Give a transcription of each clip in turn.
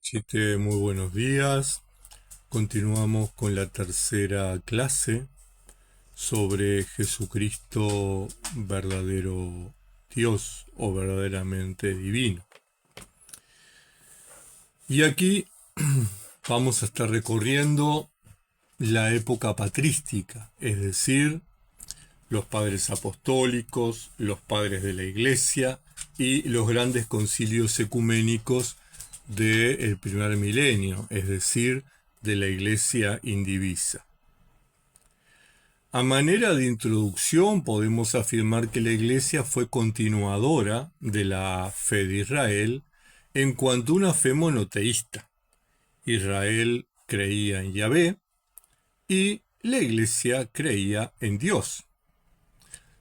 Chiste, muy buenos días. Continuamos con la tercera clase sobre Jesucristo verdadero Dios o verdaderamente divino. Y aquí vamos a estar recorriendo la época patrística, es decir, los padres apostólicos, los padres de la Iglesia y los grandes concilios ecuménicos del primer milenio, es decir, de la Iglesia indivisa. A manera de introducción podemos afirmar que la Iglesia fue continuadora de la fe de Israel en cuanto a una fe monoteísta. Israel creía en Yahvé y la Iglesia creía en Dios.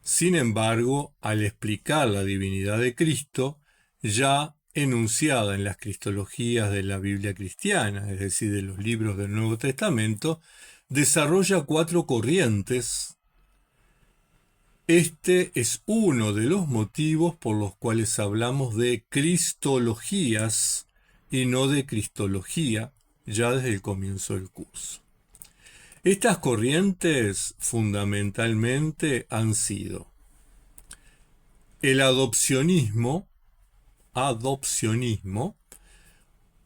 Sin embargo, al explicar la divinidad de Cristo, ya enunciada en las cristologías de la Biblia cristiana, es decir, de los libros del Nuevo Testamento, desarrolla cuatro corrientes. Este es uno de los motivos por los cuales hablamos de cristologías y no de cristología, ya desde el comienzo del curso. Estas corrientes fundamentalmente han sido el adopcionismo,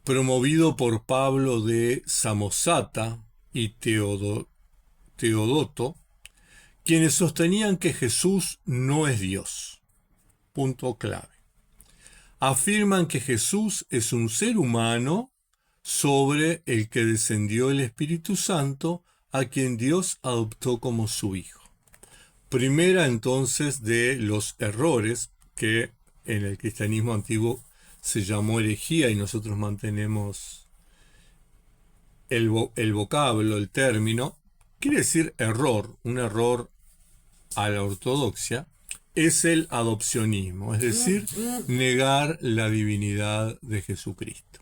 promovido por Pablo de Samosata y Teodoto, quienes sostenían que Jesús no es Dios. Punto clave. Afirman que Jesús es un ser humano sobre el que descendió el Espíritu Santo, a quien Dios adoptó como su hijo. Primera entonces de los errores que en el cristianismo antiguo se llamó herejía, y nosotros mantenemos el vocablo, el término. Quiere decir error, un error a la ortodoxia, es el adopcionismo, es decir, negar la divinidad de Jesucristo.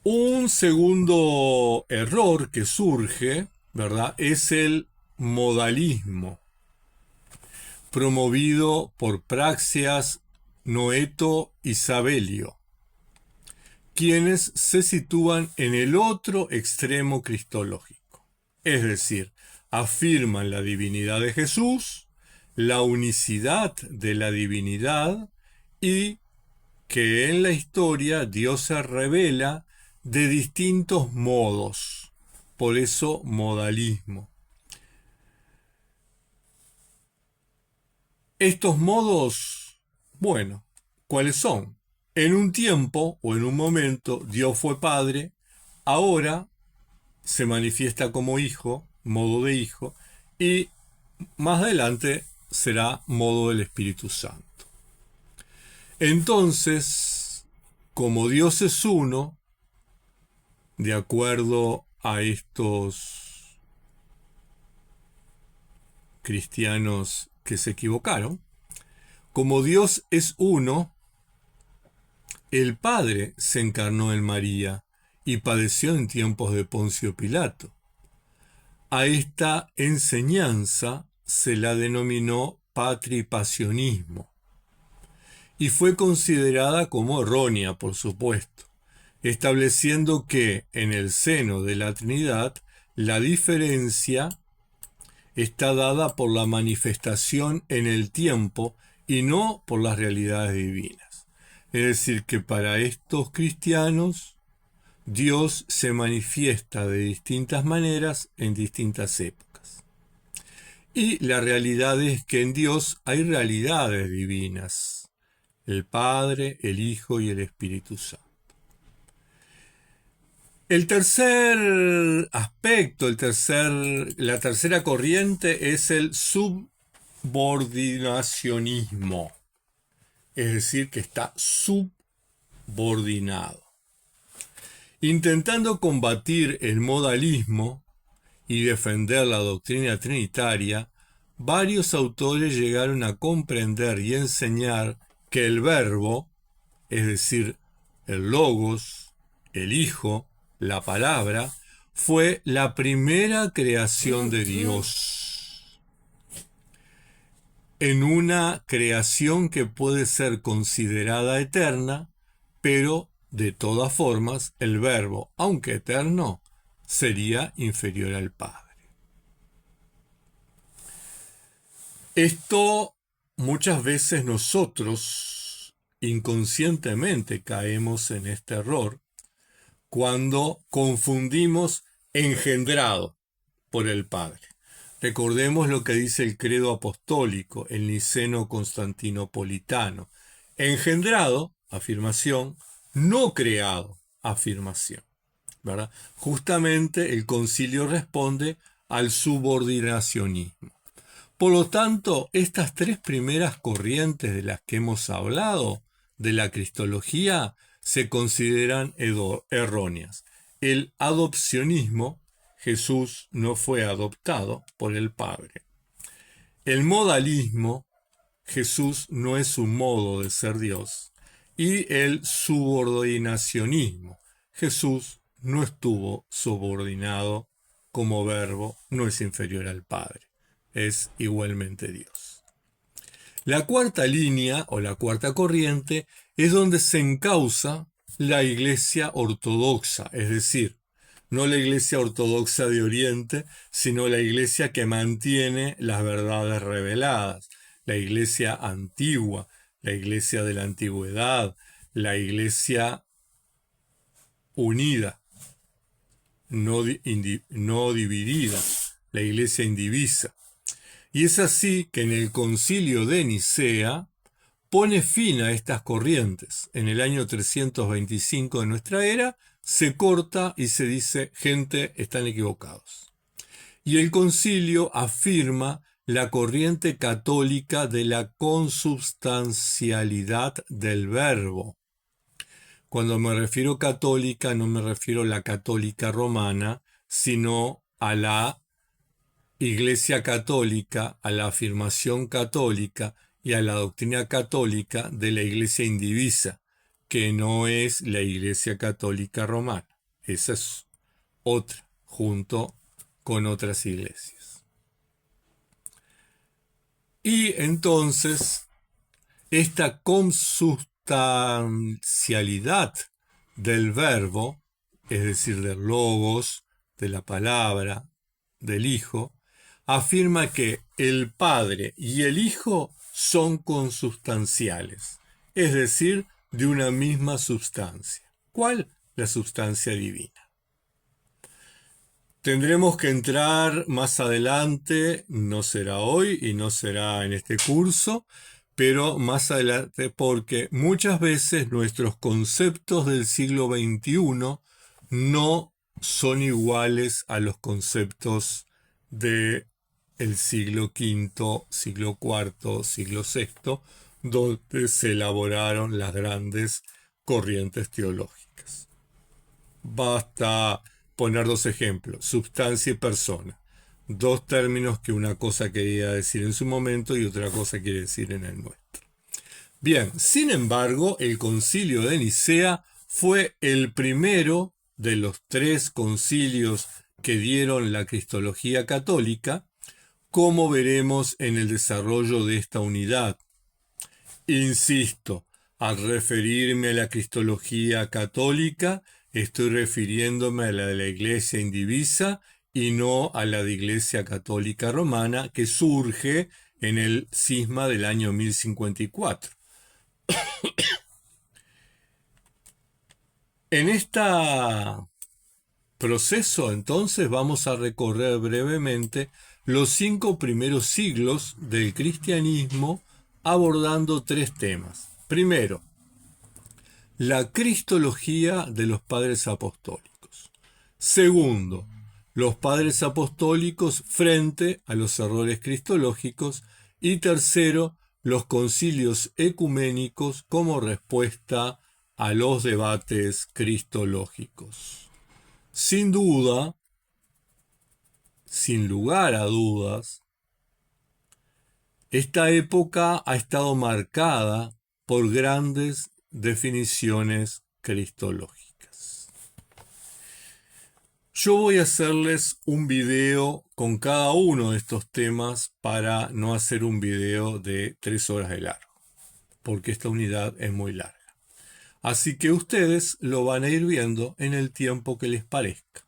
Un segundo error que surge, ¿verdad?, es el modalismo, promovido por Praxias, Noeto y Sabelio, quienes se sitúan en el otro extremo cristológico, es decir, afirman la divinidad de Jesús, la unicidad de la divinidad y que en la historia Dios se revela de distintos modos, por eso modalismo. Estos modos, bueno, ¿cuáles son? En un tiempo o en un momento Dios fue Padre, ahora se manifiesta como Hijo, modo de Hijo, y más adelante será modo del Espíritu Santo. Entonces, como Dios es uno, de acuerdo a estos cristianos que se equivocaron, como Dios es uno, el Padre se encarnó en María y padeció en tiempos de Poncio Pilato. A esta enseñanza se la denominó patripasionismo y fue considerada como errónea, por supuesto, estableciendo que en el seno de la Trinidad la diferencia está dada por la manifestación en el tiempo y no por las realidades divinas. Es decir, que para estos cristianos Dios se manifiesta de distintas maneras en distintas épocas. Y la realidad es que en Dios hay realidades divinas: el Padre, el Hijo y el Espíritu Santo. El tercer aspecto, la tercera corriente es el subordinacionismo, es decir, que está subordinado. Intentando combatir el modalismo y defender la doctrina trinitaria, varios autores llegaron a comprender y enseñar que el verbo, es decir, el logos, el Hijo, la palabra, fue la primera creación de Dios. en una creación que puede ser considerada eterna, pero de todas formas el Verbo, aunque eterno, sería inferior al Padre. Esto muchas veces nosotros inconscientemente caemos en este error cuando confundimos engendrado por el Padre. Recordemos lo que dice el credo apostólico, el niceno constantinopolitano. Engendrado, afirmación, no creado, afirmación. ¿Verdad? Justamente el concilio responde al subordinacionismo. Por lo tanto, estas tres primeras corrientes de las que hemos hablado, de la cristología, se consideran erróneas. El adopcionismo, Jesús no fue adoptado por el Padre. El modalismo, Jesús no es un modo de ser Dios. Y el subordinacionismo, Jesús no estuvo subordinado como verbo, no es inferior al Padre, es igualmente Dios. La cuarta línea o la cuarta corriente es donde se encausa la Iglesia ortodoxa, es decir, no la Iglesia ortodoxa de Oriente, sino la Iglesia que mantiene las verdades reveladas, la Iglesia antigua, la Iglesia de la antigüedad, la Iglesia unida, no dividida, la Iglesia indivisa. Y es así que en el Concilio de Nicea pone fin a estas corrientes. En el año 325 de nuestra era se corta y se dice, gente, están equivocados. Y el concilio afirma la corriente católica de la consubstancialidad del verbo. Cuando me refiero católica, no me refiero a la católica romana, sino a la Iglesia católica, a la afirmación católica y a la doctrina católica de la Iglesia indivisa, que no es la Iglesia católica romana. Esa es otra, junto con otras iglesias. Y entonces, esta consubstancialidad del verbo, es decir, del logos, de la palabra, del Hijo, afirma que el Padre y el Hijo son consubstanciales, es decir, de una misma substancia. ¿Cuál? La substancia divina. Tendremos que entrar más adelante, no será hoy y no será en este curso, pero más adelante porque muchas veces nuestros conceptos del siglo XXI no son iguales a los conceptos del siglo V, siglo IV, siglo VI, donde se elaboraron las grandes corrientes teológicas. Basta poner dos ejemplos, substancia y persona. Dos términos que una cosa quería decir en su momento y otra cosa quiere decir en el nuestro. Bien, sin embargo, el concilio de Nicea fue el primero de los tres concilios que dieron la cristología católica, como veremos en el desarrollo de esta unidad. Insisto, al referirme a la cristología católica, estoy refiriéndome a la de la Iglesia indivisa y no a la de Iglesia católica romana que surge en el cisma del año 1054. En este proceso, entonces, vamos a recorrer brevemente los 5 primeros siglos del cristianismo abordando tres temas. Primero, la cristología de los padres apostólicos. Segundo, los padres apostólicos frente a los errores cristológicos. Y tercero, los concilios ecuménicos como respuesta a los debates cristológicos. Sin duda, sin lugar a dudas, esta época ha estado marcada por grandes definiciones cristológicas. Yo voy a hacerles un video con cada uno de estos temas para no hacer un video de 3 horas de largo, porque esta unidad es muy larga. Así que ustedes lo van a ir viendo en el tiempo que les parezca.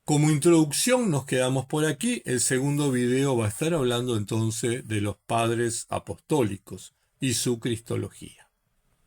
Como introducción nos quedamos por aquí. El segundo video va a estar hablando entonces de los padres apostólicos y su cristología.